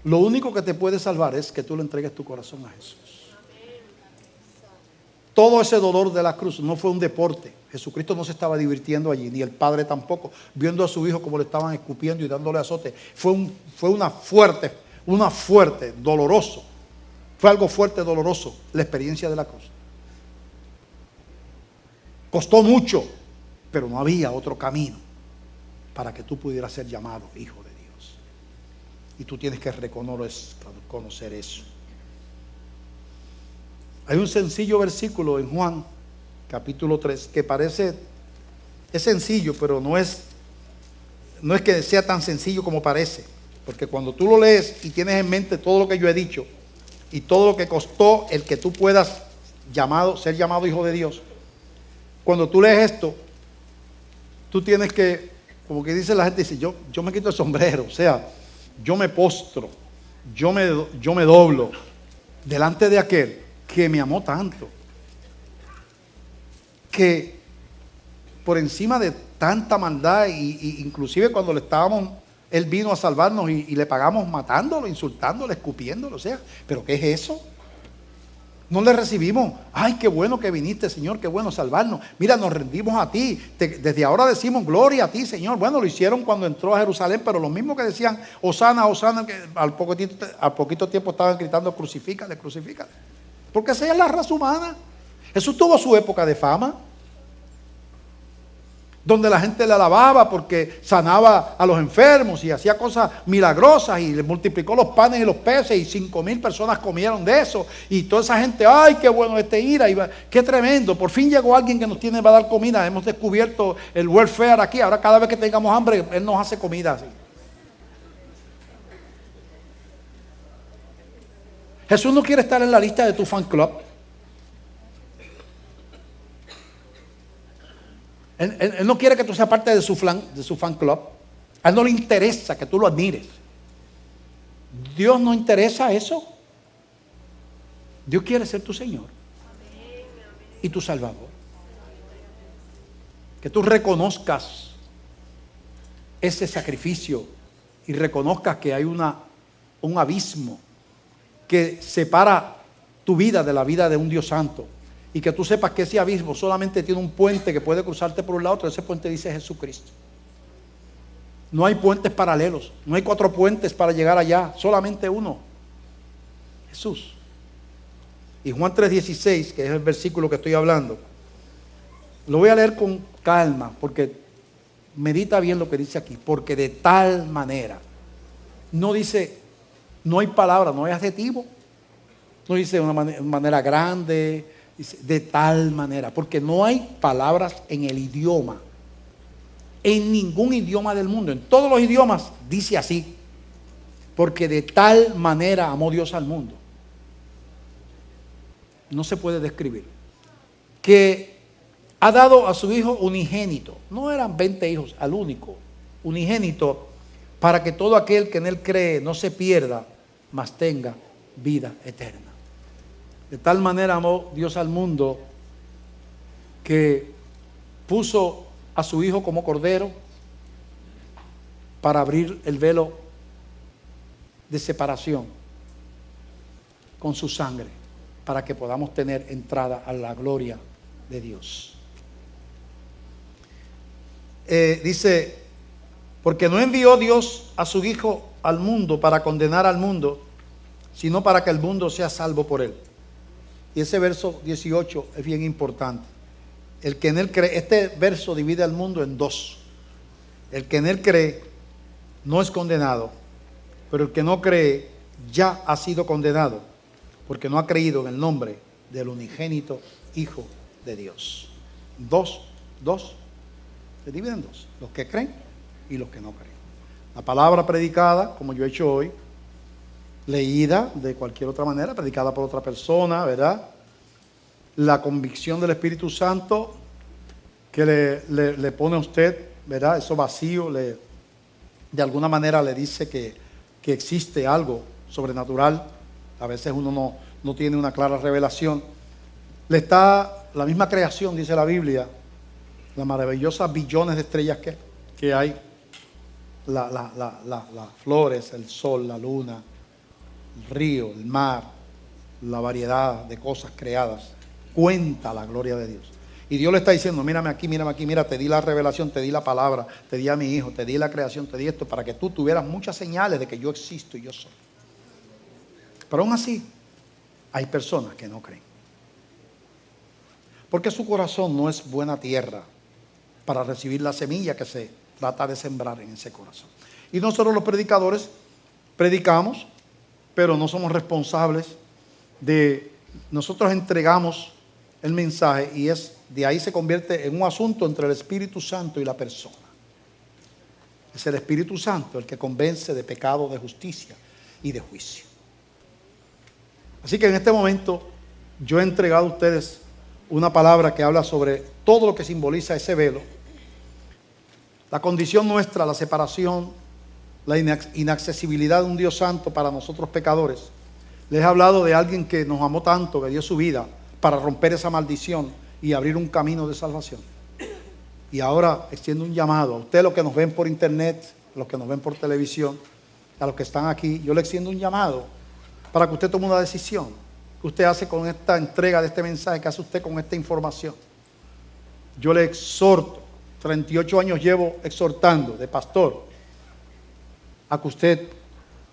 Lo único que te puede salvar es que tú le entregues tu corazón a Jesús. Todo ese dolor de la cruz no fue un deporte. Jesucristo no se estaba divirtiendo allí, ni el Padre tampoco, viendo a su Hijo como le estaban escupiendo y dándole azote. Fue una fuerte, doloroso. Fue algo fuerte, doloroso, la experiencia de la cruz. Costó mucho, pero no había otro camino para que tú pudieras ser llamado hijo de Dios. Y tú tienes que reconocer eso. Hay un sencillo versículo en Juan, capítulo 3, que es sencillo, pero no es que sea tan sencillo como parece. Porque cuando tú lo lees y tienes en mente todo lo que yo he dicho y todo lo que costó el que tú puedas ser llamado hijo de Dios, cuando tú lees esto, tú tienes que, como que dice la gente, dice: yo me quito el sombrero, o sea, yo me postro, yo me doblo delante de aquel que me amó tanto, que por encima de tanta maldad, y inclusive cuando él vino a salvarnos y le pagamos matándolo, insultándolo, escupiéndolo, o sea, ¿pero qué es eso? No le recibimos: ay, qué bueno que viniste, Señor, qué bueno salvarnos. Mira, nos rendimos a ti. Desde ahora decimos gloria a ti, Señor. Bueno, lo hicieron cuando entró a Jerusalén, pero los mismos que decían Hosana, Hosana, que al poquito tiempo estaban gritando: crucifícale, crucifícale. Porque esa es la raza humana. Jesús tuvo su época de fama, donde la gente le alababa porque sanaba a los enfermos y hacía cosas milagrosas y le multiplicó los panes y los peces y 5,000 personas comieron de eso, y toda esa gente: ay, qué bueno ira, qué tremendo, por fin llegó alguien que nos va a dar comida, hemos descubierto el welfare aquí, ahora cada vez que tengamos hambre Él nos hace comida así. Jesús no quiere estar en la lista de tu fan club. Él no quiere que tú seas parte de su fan club. A Él no le interesa que tú lo admires. Dios no interesa eso. Dios quiere ser tu Señor y tu Salvador. Que tú reconozcas ese sacrificio y reconozcas que hay un abismo que separa tu vida de la vida de un Dios santo. Y que tú sepas que ese abismo solamente tiene un puente que puede cruzarte por un lado, ese puente dice Jesucristo. No hay puentes paralelos, no hay 4 puentes para llegar allá, solamente uno: Jesús. Y Juan 3:16, que es el versículo que estoy hablando, lo voy a leer con calma, porque medita bien lo que dice aquí. Porque de tal manera, no dice, no hay palabra, no hay adjetivo, no dice una manera grande, dice de tal manera, porque no hay palabras en el idioma, en ningún idioma del mundo, en todos los idiomas dice así: porque de tal manera amó Dios al mundo. no se puede describir, que ha dado a su Hijo unigénito, no eran 20 hijos, al único, unigénito, para que todo aquel que en Él cree no se pierda, mas tenga vida eterna. De tal manera amó Dios al mundo que puso a su Hijo como cordero para abrir el velo de separación con su sangre, para que podamos tener entrada a la gloria de Dios. Dice, porque no envió Dios a su Hijo al mundo para condenar al mundo, sino para que el mundo sea salvo por él. Y ese verso 18 es bien importante. El que en él cree, este verso divide al mundo en dos. El que en él cree no es condenado, pero el que no cree ya ha sido condenado, porque no ha creído en el nombre del unigénito Hijo de Dios. Dos, se dividen en dos, los que creen y los que no creen. La palabra predicada, como yo he hecho hoy, leída de cualquier otra manera, predicada por otra persona, ¿verdad? La convicción del Espíritu Santo que le pone a usted, ¿verdad? Eso vacío, de alguna manera le dice que existe algo sobrenatural. A veces uno no tiene una clara revelación. Le está la misma creación, dice la Biblia, las maravillosas billones de estrellas que hay, las flores, el sol, la luna, el río, el mar, la variedad de cosas creadas, cuenta la gloria de Dios. Y Dios le está diciendo, mírame aquí, mira, te di la revelación, te di la palabra, te di a mi hijo, te di la creación, te di esto, para que tú tuvieras muchas señales de que yo existo y yo soy. Pero aún así, hay personas que no creen. Porque su corazón no es buena tierra para recibir la semilla que se trata de sembrar en ese corazón. Y nosotros los predicadores predicamos, pero no somos responsables nosotros entregamos el mensaje y de ahí se convierte en un asunto entre el Espíritu Santo y la persona. Es el Espíritu Santo el que convence de pecado, de justicia y de juicio. Así que en este momento yo he entregado a ustedes una palabra que habla sobre todo lo que simboliza ese velo, la condición nuestra, la separación, la inaccesibilidad de un Dios santo para nosotros pecadores. Les he hablado de alguien que nos amó tanto, que dio su vida para romper esa maldición y abrir un camino de salvación. Y ahora extiendo un llamado a ustedes, los que nos ven por internet, los que nos ven por televisión, a los que están aquí, yo le extiendo un llamado para que usted tome una decisión que usted hace con esta entrega de este mensaje, que hace usted con esta información. Yo le exhorto, 38 años llevo exhortando de pastor, a que usted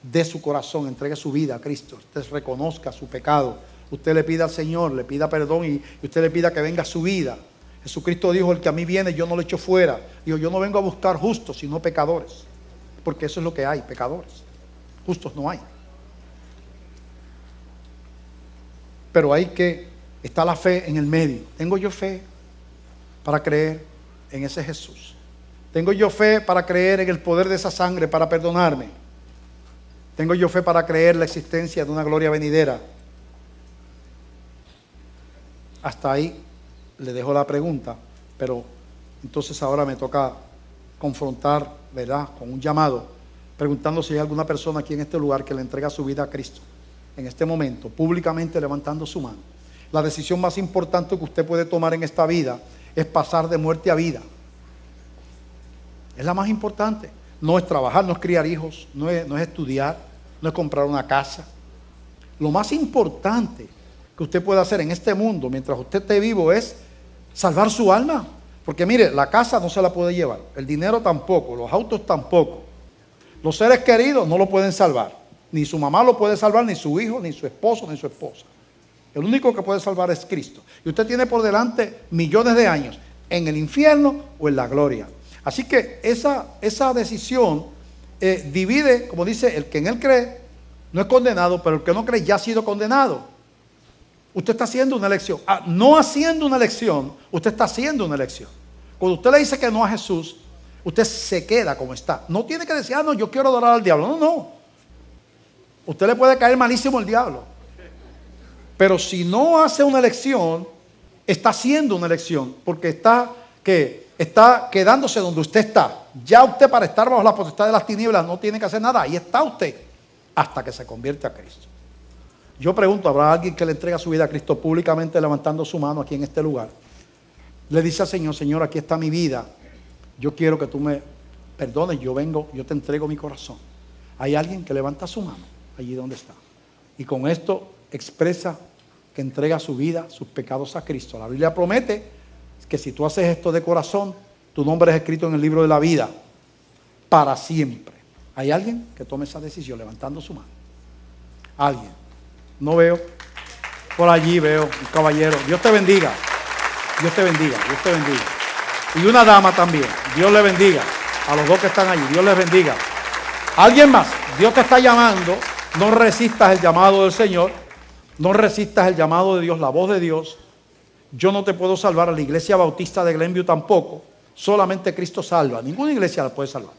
dé su corazón, entregue su vida a Cristo, usted reconozca su pecado, usted le pida al Señor, le pida perdón y usted le pida que venga a su vida. Jesucristo dijo, el que a mí viene yo no lo echo fuera. Dijo, yo no vengo a buscar justos, sino pecadores, porque eso es lo que hay, pecadores. Justos no hay. Pero está la fe en el medio. ¿Tengo yo fe para creer en ese Jesús? ¿Tengo yo fe para creer en el poder de esa sangre para perdonarme? ¿Tengo yo fe para creer la existencia de una gloria venidera? Hasta ahí le dejo la pregunta, pero entonces ahora me toca confrontar, ¿verdad?, con un llamado, preguntando si hay alguna persona aquí en este lugar que le entrega su vida a Cristo en este momento, públicamente levantando su mano. La decisión más importante que usted puede tomar en esta vida es pasar de muerte a vida. Es la más importante. No es trabajar, no es criar hijos, no es estudiar, no es comprar una casa. Lo más importante que usted puede hacer en este mundo mientras usted esté vivo es salvar su alma. Porque mire, la casa no se la puede llevar, el dinero tampoco, los autos tampoco. Los seres queridos no lo pueden salvar. Ni su mamá lo puede salvar, ni su hijo, ni su esposo, ni su esposa. El único que puede salvar es Cristo. Y usted tiene por delante millones de años en el infierno o en la gloria. Así que esa decisión divide, como dice, el que en él cree no es condenado, pero el que no cree ya ha sido condenado. Usted está haciendo una elección. No haciendo una elección, usted está haciendo una elección. Cuando usted le dice que no a Jesús, usted se queda como está. No tiene que decir, no, yo quiero adorar al diablo. No. Usted le puede caer malísimo al diablo, Pero si no hace una elección, está haciendo una elección, porque está quedándose donde usted está. Ya usted, para estar bajo la potestad de las tinieblas, no tiene que hacer nada. Ahí está usted hasta que se convierte a Cristo. Yo pregunto, ¿habrá alguien que le entrega su vida a Cristo públicamente levantando su mano aquí en este lugar? Le dice al Señor: Señor, aquí está mi vida. Yo quiero que tú me perdones. Yo te entrego mi corazón. Hay alguien que levanta su mano allí donde está. Y con esto expresa que entrega su vida, sus pecados a Cristo. La Biblia promete que si tú haces esto de corazón, tu nombre es escrito en el libro de la vida para siempre. ¿Hay alguien que tome esa decisión levantando su mano? ¿Alguien? No veo. Por allí veo un caballero. Dios te bendiga. Dios te bendiga. Dios te bendiga. Y una dama también. Dios le bendiga. A los dos que están allí. Dios les bendiga. ¿Alguien más? Dios te está llamando. No resistas el llamado del Señor. No resistas el llamado de Dios, la voz de Dios. Yo no te puedo salvar, a la iglesia bautista de Glenview tampoco. Solamente Cristo salva. Ninguna iglesia la puede salvar.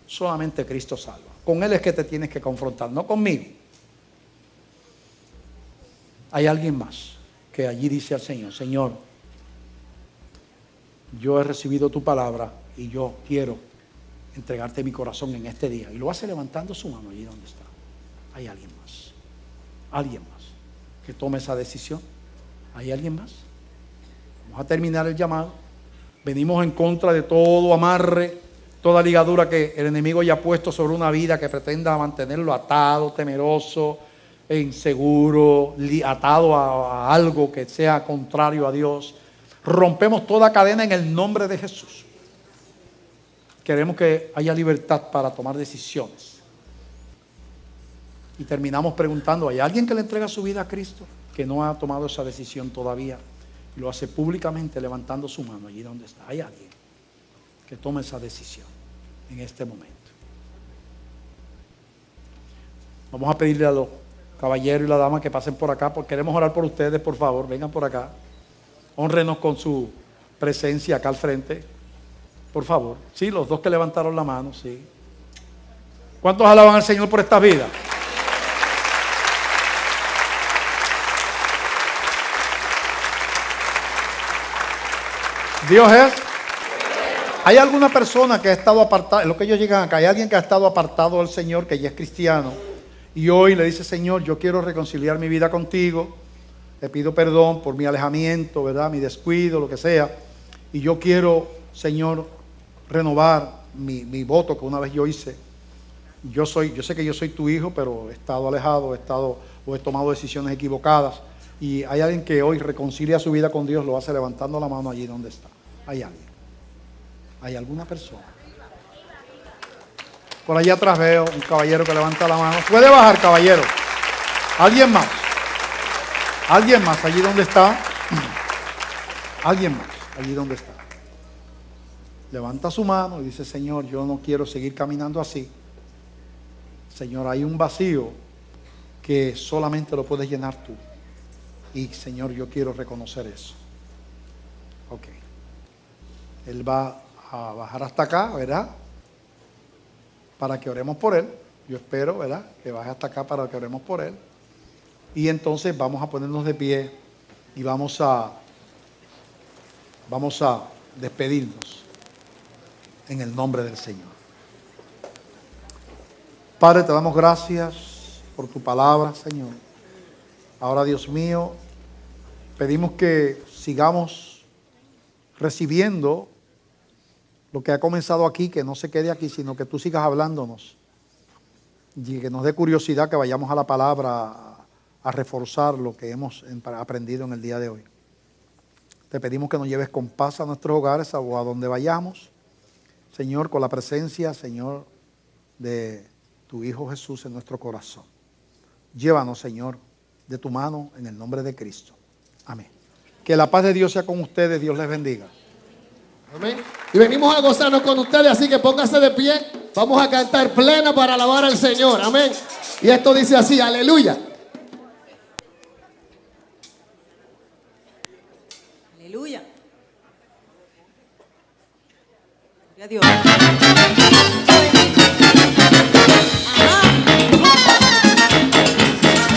Solamente Cristo salva. Con Él es que te tienes que confrontar, no conmigo. Hay alguien más que allí dice al Señor: Señor, yo he recibido tu palabra y yo quiero entregarte mi corazón en este día. Y lo hace levantando su mano allí donde está. Hay alguien más. Alguien más que tome esa decisión. ¿Hay alguien más? Vamos a terminar el llamado. Venimos en contra de todo amarre, toda ligadura que el enemigo haya puesto sobre una vida que pretenda mantenerlo atado, temeroso, inseguro, atado a algo que sea contrario a Dios. Rompemos toda cadena en el nombre de Jesús. Queremos que haya libertad para tomar decisiones. Y terminamos preguntando: ¿hay alguien que le entrega su vida a Cristo que no ha tomado esa decisión todavía? Y lo hace públicamente levantando su mano allí donde está. ¿Hay alguien que tome esa decisión en este momento? Vamos a pedirle a los caballeros y la dama que pasen por acá, porque queremos orar por ustedes. Por favor, vengan por acá. Hónrenos con su presencia acá al frente. Por favor. Sí, los dos que levantaron la mano, sí. ¿Cuántos alaban al Señor por esta vida? Dios es. ¿Hay alguna persona que ha estado apartada? En lo que ellos llegan acá, ¿hay alguien que ha estado apartado del Señor, que ya es cristiano, y hoy le dice: Señor, yo quiero reconciliar mi vida contigo, te pido perdón por mi alejamiento, ¿verdad? Mi descuido, lo que sea, y yo quiero, Señor, renovar mi voto que una vez yo hice. Yo sé que yo soy tu hijo, pero he estado alejado, he tomado decisiones equivocadas. Y hay alguien que hoy reconcilia su vida con Dios, lo hace levantando la mano allí donde está. Hay alguien. ¿Hay alguna persona? Por allá atrás veo un caballero que levanta la mano. Puede bajar, caballero. ¿Alguien más? ¿Alguien más allí donde está? ¿Alguien más allí donde está? Levanta su mano y dice: Señor, yo no quiero seguir caminando así. Señor, hay un vacío que solamente lo puedes llenar tú. Y Señor, yo quiero reconocer eso. Ok. Él va a bajar hasta acá, ¿verdad? Para que oremos por él. Yo espero, ¿verdad?, que baje hasta acá para que oremos por él. Y entonces vamos a ponernos de pie y vamos a despedirnos en el nombre del Señor. Padre, te damos gracias por tu palabra, Señor. Ahora, Dios mío, pedimos que sigamos recibiendo lo que ha comenzado aquí, que no se quede aquí, sino que tú sigas hablándonos y que nos dé curiosidad, que vayamos a la palabra a reforzar lo que hemos aprendido en el día de hoy. Te pedimos que nos lleves con paz a nuestros hogares o a donde vayamos, Señor, con la presencia, Señor, de tu Hijo Jesús en nuestro corazón. Llévanos, Señor, de tu mano en el nombre de Cristo. Amén. Que la paz de Dios sea con ustedes. Dios les bendiga. Amén. Y venimos a gozarnos con ustedes, así que póngase de pie. Vamos a cantar plena para alabar al Señor. Amén. Y esto dice así: aleluya. Aleluya. Gloria a Dios. Ajá.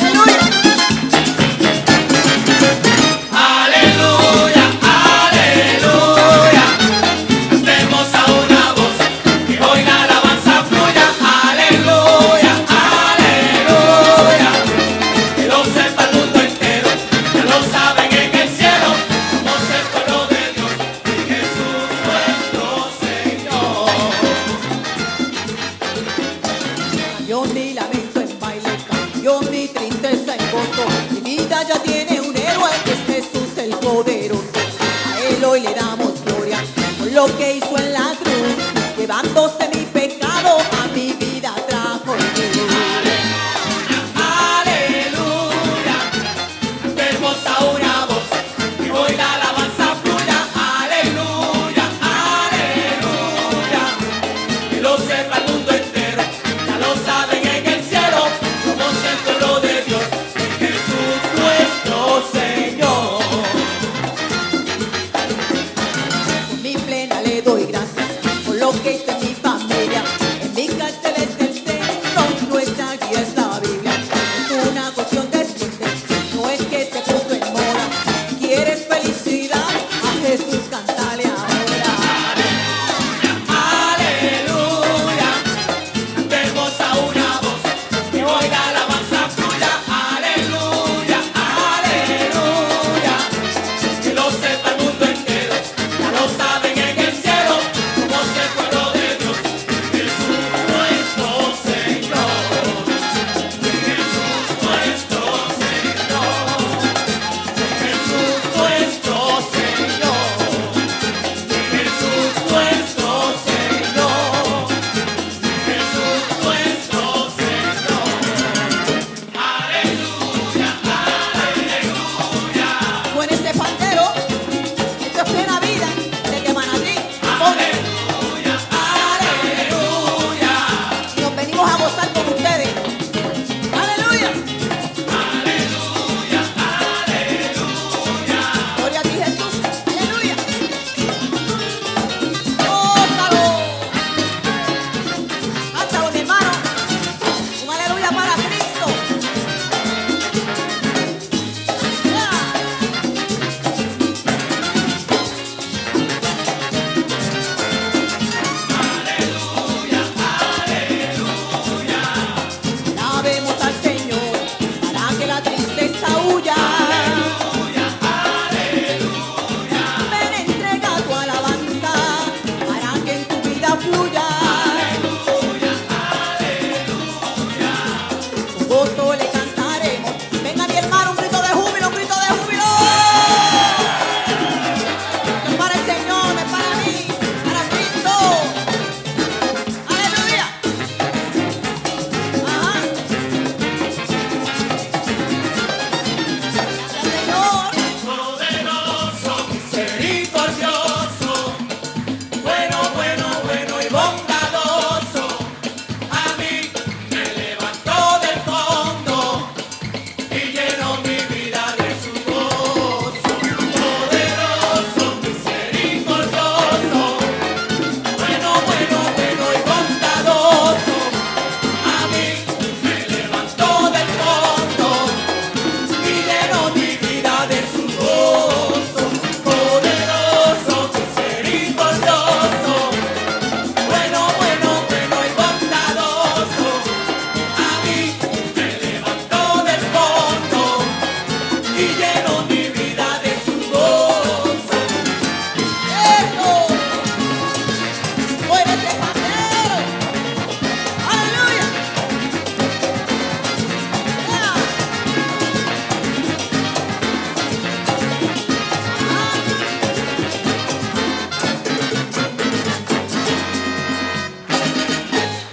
Aleluya. mi tristeza en gozo. Mi vida ya tiene un héroe que es Jesús el poderoso. A él hoy le damos gloria por lo que hizo en la cruz, llevándose mi pecado a mi vida trajo luz. Aleluya, hermosa una voz y hoy la alabanza fluya. Aleluya, aleluya, que lo sepa el mundo entero, ya lo saben en el cielo, somos el pueblo de Dios, Jesús nuestro Señor. Con mi plena le doy gracias por lo que hizo en mi familia. En mi cárcel es el Señor, nuestra guía es la Biblia. Es una cuestión de suerte, no es que se puso en moda. ¿Quieres felicidad? A Jesús cántale ahora. Aleluya, hermosa una voz que hoy la alabanza fluya. Aleluya, aleluya, que lo sepa el mundo entero, ya lo saben en el cielo, somos el pueblo de Dios, Jesús nuestro Señor, Jesús nuestro Señor, Jesús nuestro Señor, Jesús nuestro Señor, Jesús nuestro Señor. Aleluya, aleluya, Con este pandero, esto es plena vida, de que Manatí pone. aleluya, Y nos venimos a gozar con ustedes. Aleluya. Gloria a ti, Jesús. Aleluya. Gózalo. Cántalo, mi hermano. Un aleluya para Cristo. Yeah. Alabemos al Señor para que la tristeza huya. Ven, entrega tu alabanza para que en tu vida fluya. Con gozo le cantaremos. Venga, mi hermano, un grito de júbilo, un grito de júbilo. No es para el Señor, no es para mí, para Cristo. Aleluya. Ajá. Gracias, Señor. poderoso, misericordioso, bueno, bueno, bueno y bondadoso. A mí me levantó del fondo y llenó mi vida de su gozo. Poderoso, misericordioso, bueno, bueno, bueno y bondadoso. A mí me levantó del fondo y llenó mi vida de su gozo. Poderoso, misericordioso, bueno, bueno, bueno y bondadoso. A mí me levantó del fondo y llenó mi vida de su gozo. Eso. Mueve ese pandero. Aleluya. Yeah.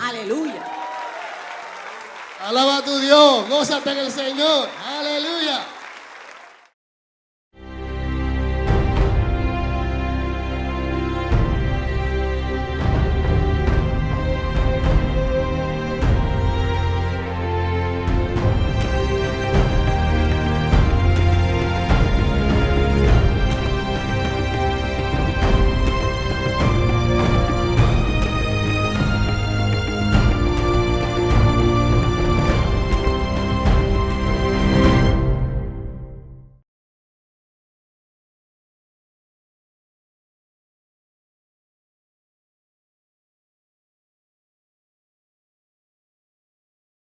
Aleluya. Alaba a tu Dios, gózate en el Señor. Aleluya.